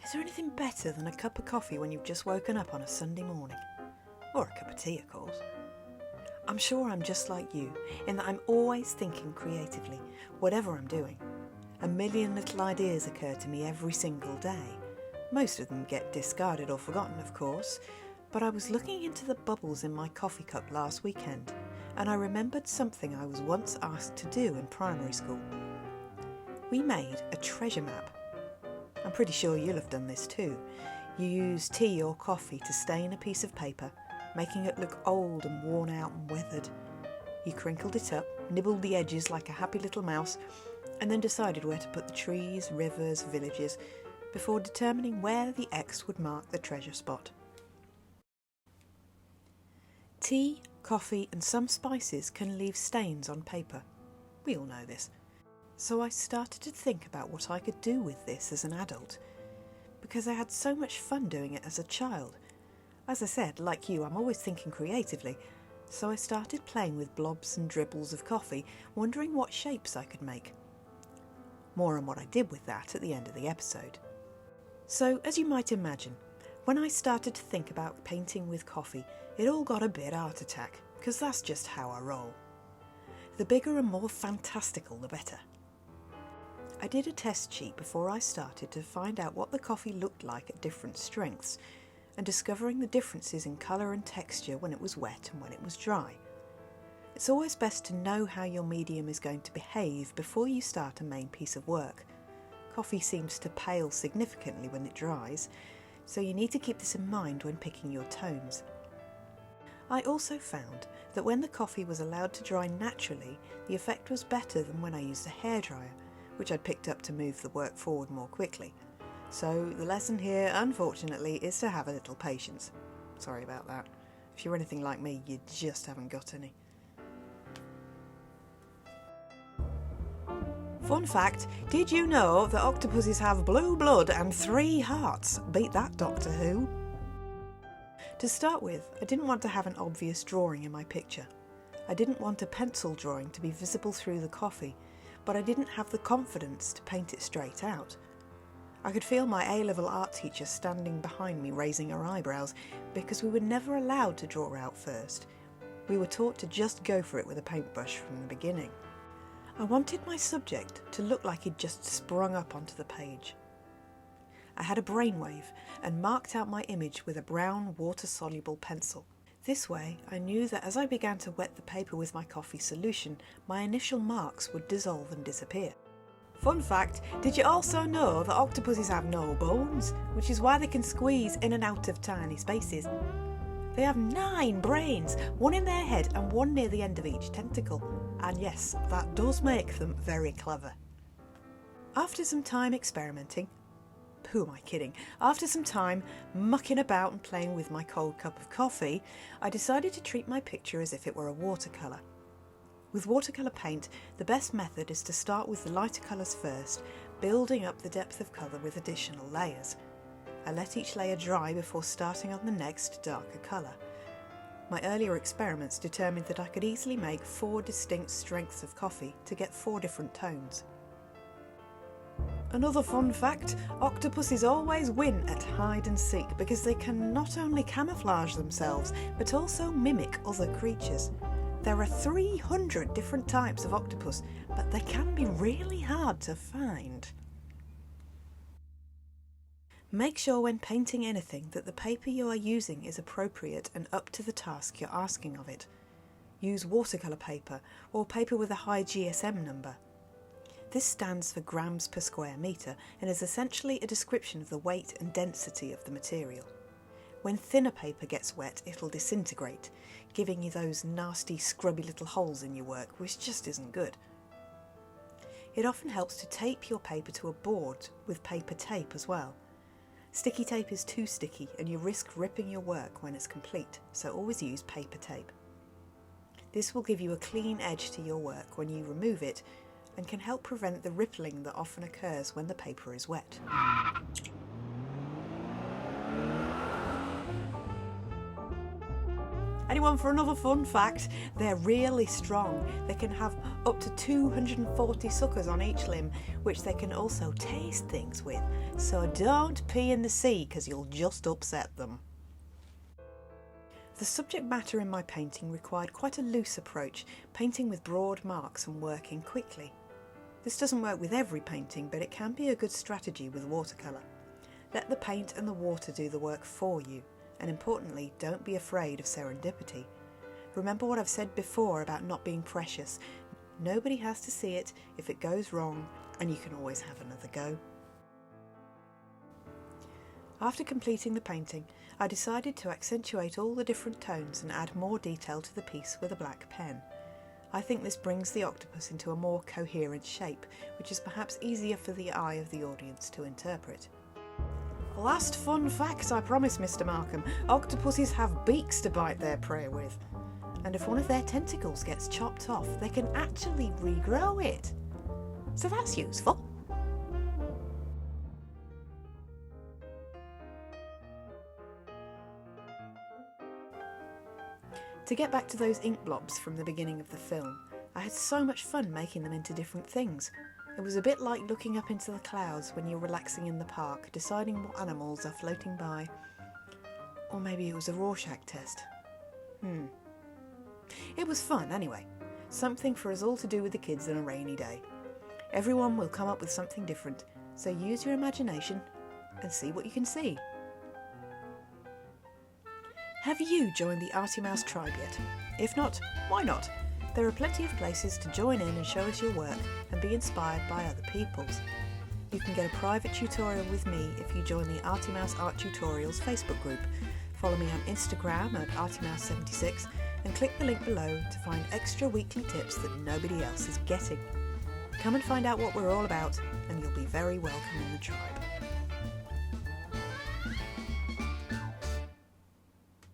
Is there anything better than a cup of coffee when you've just woken up on a Sunday morning? Or a cup of tea, of course. I'm sure I'm just like you, in that I'm always thinking creatively, whatever I'm doing. A million little ideas occur to me every single day. Most of them get discarded or forgotten, of course, but I was looking into the bubbles in my coffee cup last weekend, and I remembered something I was once asked to do in primary school. We made a treasure map. I'm pretty sure you'll have done this too. You use tea or coffee to stain a piece of paper, making it look old and worn out and weathered. You crinkled it up, nibbled the edges like a happy little mouse, and then decided where to put the trees, rivers, villages, before determining where the X would mark the treasure spot. Tea, coffee and some spices can leave stains on paper. We all know this. So I started to think about what I could do with this as an adult, because I had so much fun doing it as a child. As I said, like you, I'm always thinking creatively, so I started playing with blobs and dribbles of coffee, wondering what shapes I could make. More on what I did with that at the end of the episode. So, as you might imagine, when I started to think about painting with coffee, it all got a bit art attack, because that's just how I roll. The bigger and more fantastical, the better. I did a test sheet before I started to find out what the coffee looked like at different strengths, and discovering the differences in colour and texture when it was wet and when it was dry. It's always best to know how your medium is going to behave before you start a main piece of work. Coffee seems to pale significantly when it dries, so you need to keep this in mind when picking your tones. I also found that when the coffee was allowed to dry naturally, the effect was better than when I used a hairdryer, which I'd picked up to move the work forward more quickly. So the lesson here, unfortunately, is to have a little patience. Sorry about that. If you're anything like me, you just haven't got any. Fun fact, did you know that octopuses have blue blood and 3 hearts? Beat that, Doctor Who. To start with, I didn't want to have an obvious drawing in my picture. I didn't want a pencil drawing to be visible through the coffee, but I didn't have the confidence to paint it straight out. I could feel my A-level art teacher standing behind me raising her eyebrows, because we were never allowed to draw out first. We were taught to just go for it with a paintbrush from the beginning. I wanted my subject to look like he'd just sprung up onto the page. I had a brainwave and marked out my image with a brown water-soluble pencil. This way I knew that as I began to wet the paper with my coffee solution, my initial marks would dissolve and disappear. Fun fact, did you also know that octopuses have no bones, which is why they can squeeze in and out of tiny spaces? They have 9 brains, 1 in their head and 1 near the end of each tentacle. And yes, that does make them very clever. After some time experimenting, who am I kidding? After some time mucking about and playing with my cold cup of coffee, I decided to treat my picture as if it were a watercolour. With watercolour paint, the best method is to start with the lighter colours first, building up the depth of colour with additional layers. I let each layer dry before starting on the next darker colour. My earlier experiments determined that I could easily make 4 distinct strengths of coffee to get 4 different tones. Another fun fact, octopuses always win at hide and seek because they can not only camouflage themselves but also mimic other creatures. There are 300 different types of octopus, but they can be really hard to find. Make sure when painting anything that the paper you are using is appropriate and up to the task you're asking of it. Use watercolour paper or paper with a high GSM number. This stands for grams per square metre and is essentially a description of the weight and density of the material. When thinner paper gets wet, it'll disintegrate, giving you those nasty, scrubby little holes in your work, which just isn't good. It often helps to tape your paper to a board with paper tape as well. Sticky tape is too sticky and you risk ripping your work when it's complete, so always use paper tape. This will give you a clean edge to your work when you remove it and can help prevent the rippling that often occurs when the paper is wet. Anyone for another fun fact? They're really strong. They can have up to 240 suckers on each limb, which they can also taste things with. So don't pee in the sea, because you'll just upset them. The subject matter in my painting required quite a loose approach, painting with broad marks and working quickly. This doesn't work with every painting, but it can be a good strategy with watercolour. Let the paint and the water do the work for you. And importantly, don't be afraid of serendipity. Remember what I've said before about not being precious. Nobody has to see it if it goes wrong, and you can always have another go. After completing the painting, I decided to accentuate all the different tones and add more detail to the piece with a black pen. I think this brings the octopus into a more coherent shape, which is perhaps easier for the eye of the audience to interpret. Last fun fact, I promise, Mr. Markham. Octopuses have beaks to bite their prey with. And if one of their tentacles gets chopped off, they can actually regrow it. So that's useful. To get back to those ink blobs from the beginning of the film, I had so much fun making them into different things. It was a bit like looking up into the clouds when you're relaxing in the park, deciding what animals are floating by. Or maybe it was a Rorschach test. It was fun anyway. Something for us all to do with the kids on a rainy day. Everyone will come up with something different, so use your imagination and see what you can see. Have you joined the Arty Mouse tribe yet? If not, why not? There are plenty of places to join in and show us your work and be inspired by other people's. You can get a private tutorial with me if you join the Arty Mouse Art Tutorials Facebook group. Follow me on Instagram at ArtyMouse76 and click the link below to find extra weekly tips that nobody else is getting. Come and find out what we're all about, and you'll be very welcome in the tribe.